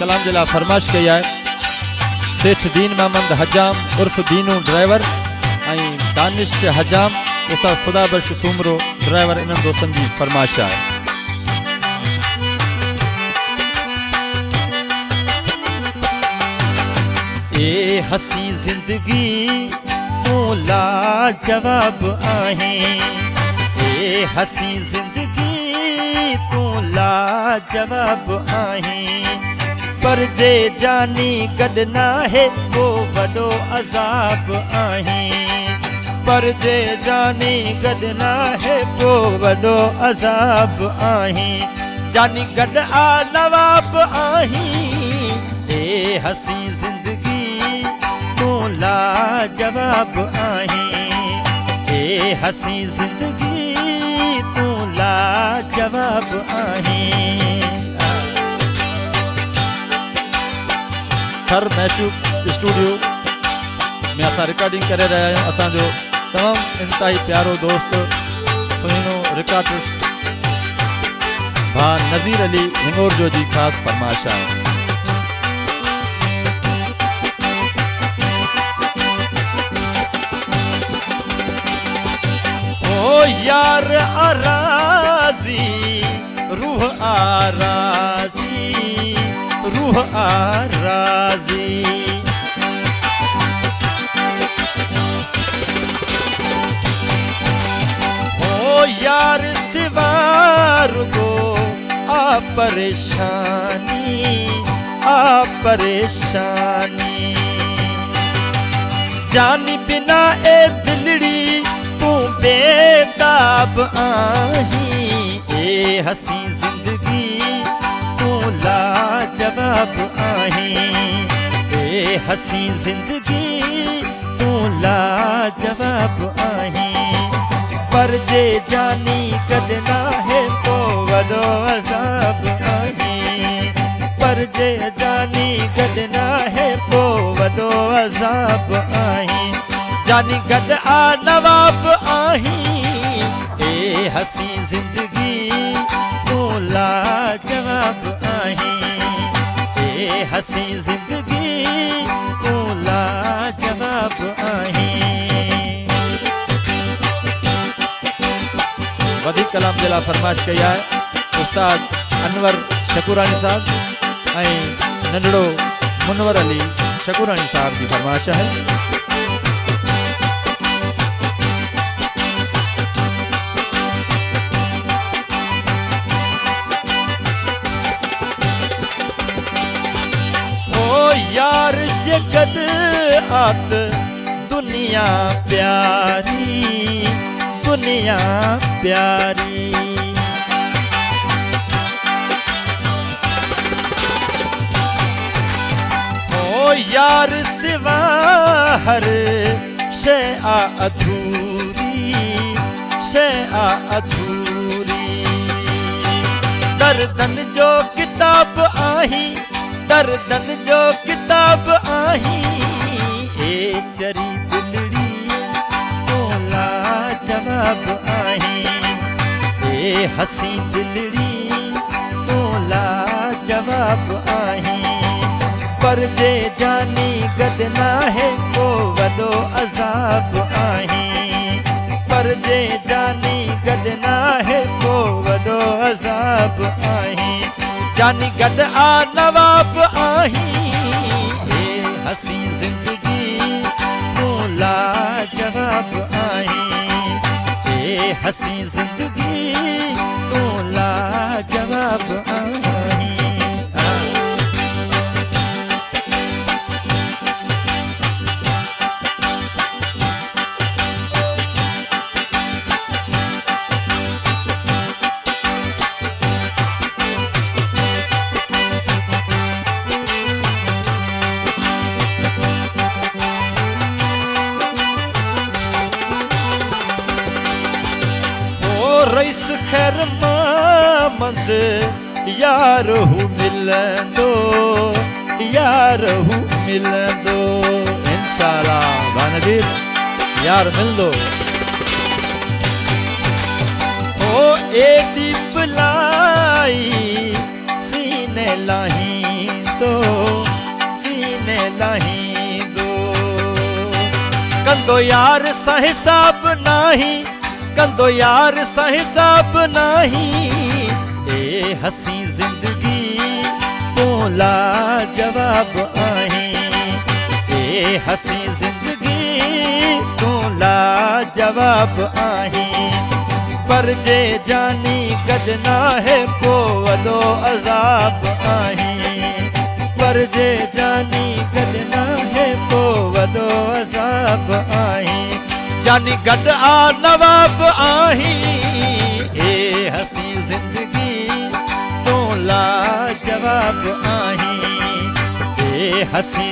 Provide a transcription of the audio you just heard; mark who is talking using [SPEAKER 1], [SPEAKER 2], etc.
[SPEAKER 1] कलाम जिला फरमाइश कई है सेठ दीन मोहम्मद हजाम उर्फ दीनू ड्राइवर दानिश हजाम उस्ताद खुदा बख्श सूमरो ड्राइवर इन दोस्तन की फरमाइश है।
[SPEAKER 2] ए हसी जिंदगी तू लाजवाब आहे, ए हसी जिंदगी तू लाजवाब आहे, पर जे जानी गद ना है वो वडो अजाब आहे, पर जे जानी गद ना है वो वडो अजाब आहे, जानी गद आ नवाब आहे। ए हसी जिंदगी तू लाजवाब आहे, ए हसी जिंदगी तू लाजवाब आहे।
[SPEAKER 1] हर मैशूक स्टूडियो में असां रिकॉर्डिंग करे रहे आहियूं। असांजो तमाम इंतहाई प्यारो दोस्त सुहिणो रिकॉर्डिस्ट भा नज़ीर अली हिंगोर जो जी ख़ास फरमाइश आहे।
[SPEAKER 2] ओ यार आराज़ी रूह आराज़ी, रूह आराज़ी, ओ यार सिवार को आ परेशानी, आ परेशानी, जानी बिना ए दिलड़ी तू बेताब आही। ए हसी जिंदगी तू लाजवाब आहे, ए हसी जिंदगी तू लाजवाब आहे, पर जे जानी कद ना है वो वडो अजाब आहे, पर जे जानी कद ना है वो वडो अजाब आहे, जानी गद आ नवाब आही। ए हसी जिंदगी तू लाजवाब आहे, ए हसी जिंदगी तू लाजवाब आहे।
[SPEAKER 1] वधीक कलाम जिला फरमाइश कई है उस्ताद अनवर शकूरानी साहब ऐं नंढड़ो मुनवर अली शकूरानी साहब की फरमाइश है।
[SPEAKER 2] यार जगत आत दुनिया प्यारी, दुनिया प्यारी, ओ यार सिवा हर शे आ अधूरी, शे आ अधूरी, दर्दन जो किताब आही, दर्दन जो किताब आही। ए चरी दिलड़ी तो लाजवाब आहे, ए हसी दिलड़ी तो लाजवाब आहे, पर जे जानी गद ना है वो वडो अजाब आहे, पर जे जानी गद ना है वो वडो अजाब आहे, जानी गद आ नवाब आही। ए हसी जिंदगी तू लाजवाब आहे, ए हसी जिंदगी तू लाजवाब आहे। रईस खैर मामंद यार हूँ मिलंदो, यार हूँ मिलंदो,
[SPEAKER 1] इंशाअल्लाह भानदीर यार मिलंदो।
[SPEAKER 2] ओ एडी बुलाई सीने लाही तो लाहींदो कंदो यार सां हिसाब नाही कंदो यार सां हिसाब नाही ए हसी जिंदगी तूं लाजवाब आहीं ए हसी जिंदगी तूं लाजवाब आहीं पर जे जानी गद ना है पो वॾो अज़ाब आहीं पर जे जानी गद ना है पो वॾो अज़ाब आहीं जानी गद आ नवाब आहीं ए हसी जिंदगी तूं लाजवाब आहीं ए हसी